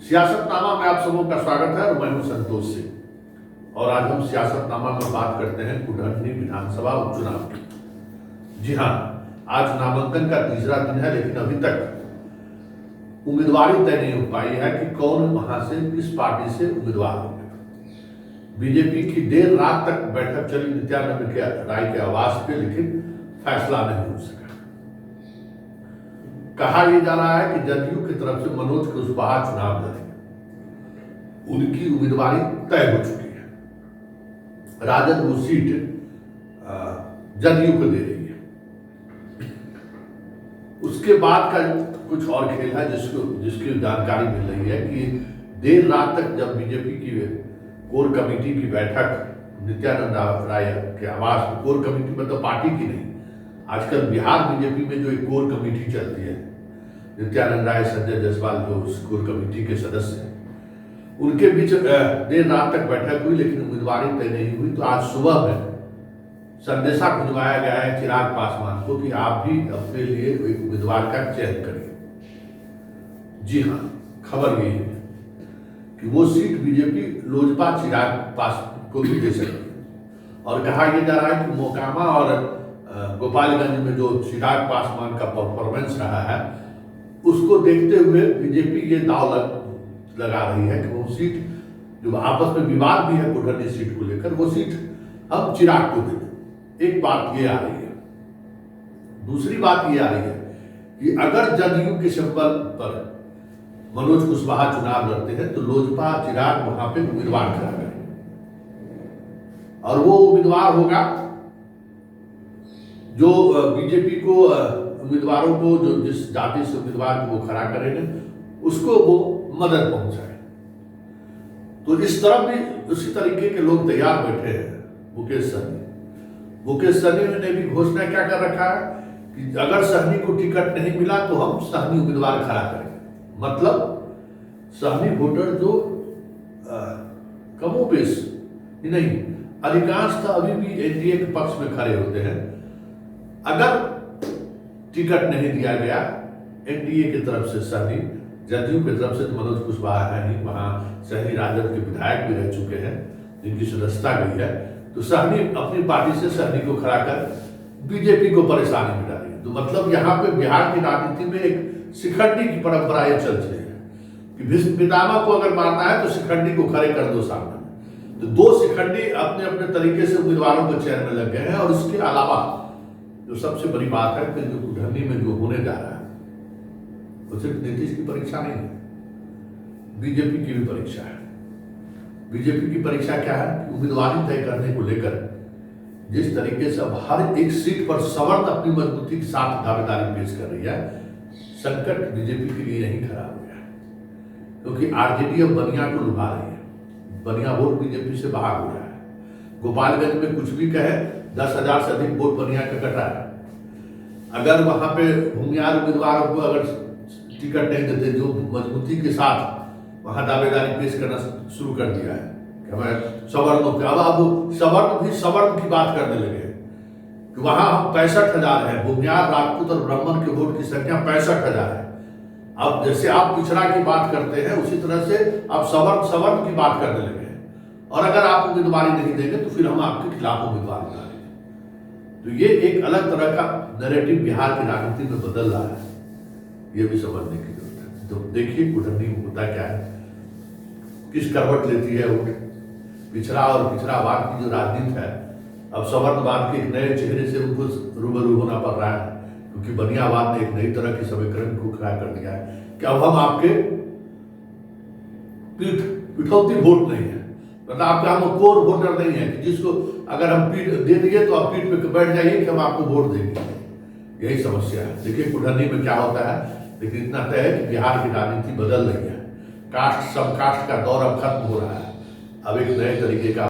सियासतनामा में आप सबों का स्वागत है और मैं हूं संतोष सिंह। और आज हम सियासतनामा में बात करते हैं कुढ़नी विधानसभा उपचुनाव की। जी हां, आज नामांकन का तीसरा दिन है, लेकिन अभी तक उम्मीदवारी तय नहीं हो पाई है कि कौन वहां से किस पार्टी से उम्मीदवार होंगे। बीजेपी की देर रात तक बैठक चली नित्यानंद राय के आवास पे, लेकिन फैसला नहीं हो सका। कहा यह जा रहा है कि जदयू की तरफ से मनोज कुशवाहा चुनाव लड़ेंगे, उनकी उम्मीदवारी तय हो चुकी है। राजद वो सीट जदयू को दे रही है। उसके बाद का कुछ और खेल है जिसकी जानकारी मिल रही है कि देर रात तक जब बीजेपी की कोर कमेटी की बैठक नित्यानंद राय के आवास में, कोर कमेटी मतलब पार्टी की नहीं, आजकल बिहार बीजेपी में जो एक कोर कमेटी चलती है, नित्यानंद राय, संजय जायसवाल जो उस कोर कमेटी के सदस्य हैं, उनके बीच देर रात तक बैठक हुई, लेकिन उम्मीदवारी तय नहीं हुई। तो आज सुबह में संदेशा भिजवाया गया है चिराग पासवान को कि आप भी अपने लिए एक उम्मीदवार का चयन करिए। जी हाँ, खबर यही है कि वो सीट बीजेपी लोजपा चिराग पासवान को भी दे सकती है। और कहा यह जा रहा है कि मोकामा और गोपालगंज में जो चिराग पासवान का परफॉर्मेंस रहा है, उसको देखते हुए बीजेपी ये दाव लगा रही है कि वो सीट जो आपस में विवाद भी है कुढ़नी सीट को लेकर, वो सीट अब चिराग को दे दें। एक बात ये आ रही है। दूसरी बात ये आ रही है कि अगर जदयू के सिंबल पर मनोज कुशवाहा चुनाव लड़ते हैं तो लोजपा चिराग वहां पे उम्मीदवार खड़ा करेंगे, और वो उम्मीदवार होगा जो बीजेपी को उम्मीदवारों को, जो जिस जाति से उम्मीदवार को वो खड़ा करेंगे, उसको वो मदद पहुंचाए। तो इस तरफ भी उसी तरीके के लोग तैयार बैठे हैं। मुकेश सहनी ने भी घोषणा क्या कर रखा है कि अगर सहनी को टिकट नहीं मिला तो हम सहनी उम्मीदवार खड़ा करेंगे। मतलब सहनी वोटर जो कमोबेश ही नहीं, अधिकांशतः अभी भी एनडीए के पक्ष में खड़े होते हैं। अगर टिकट नहीं दिया गया एनडीए की तरफ से सहनी, जदयू की तरफ से तो मनोज कुशवाहा है ही, वहां सहनी राजद के विधायक भी रह चुके हैं जिनकी सदस्यता गई है, तो सहनी अपनी पार्टी से सहनी को खड़ा कर बीजेपी को परेशानी में डाली। तो मतलब यहाँ पे बिहार की राजनीति में एक शिखंडी की परंपरा ये चल रही है कि भीष्म पितामह को अगर मारना है तो शिखंडी को खड़े कर दो सामने। तो दो शिखंडी अपने अपने तरीके से उम्मीदवारों के चयन में लग गए हैं। और इसके अलावा जो सबसे बड़ी बात है कि जो कुढ़नी में जो होने जा रहा है वो सिर्फ नीतीश की परीक्षा नहीं है, बीजेपी की भी परीक्षा है। बीजेपी की परीक्षा क्या है कि उम्मीदवारी तय करने को लेकर जिस तरीके से अब हर एक सीट पर सवर्ण अपनी मजबूती के साथ दावेदारी पेश कर रही है, संकट बीजेपी के लिए नहीं खड़ा हो गया, क्योंकि आरजेडी अब बनिया को लुभा रही है। बनिया वोट बीजेपी से बाहर हो रहा है। गोपालगंज में कुछ भी कहे, 10,000 से अधिक वोट बनिया का कट रहा है। अगर वहां पे भूमियार उम्मीदवारों को अगर टिकट नहीं देते, जो मजबूती के साथ वहां दावेदारी पेश करना शुरू कर दिया है कि हमें सवर्णों पे, अब सवर्ण भी सवर्ण की बात करने लगे कि वहां हम 65,000 है, भूमियार, राजपूत और ब्राह्मण के वोट की संख्या 65,000 है। अब जैसे आप पिछड़ा की बात करते हैं, उसी तरह से आप सवर्ण की बात करने लगे हैं। और अगर आप उम्मीदवारी नहीं देंगे तो फिर हम आपके खिलाफ उम्मीदवार निकालेंगे। तो ये एक अलग तरह का नैरेटिव बिहार की राजनीति में बदल रहा है, ये भी समझने की जरूरत है। तो देखिए कुढ़नी में होता क्या है, किस करवट लेती है वो पिछड़ा और पिछड़ावाद की जो राजनीति है। अब सवर्णवाद के एक नए चेहरे से उनको रूबरू होना पड़ रहा है, क्योंकि बनियावाद ने एक नई तरह के समीकरण को खड़ा कर दिया है कि अब हम आपके पिठौती वोट नहीं है, मतलब आपका हम कोर वोटर नहीं है कि जिसको अगर हम पीठ दे दिए तो आप पीठ पे बैठ जाइए कि हम आपको वोट देंगे। यही समस्या है। देखिए कुढ़नी में क्या होता है, लेकिन इतना तय है कि बिहार की राजनीति बदल रही है। कास्ट सब कास्ट का दौर अब खत्म हो रहा है। अब एक नए तरीके का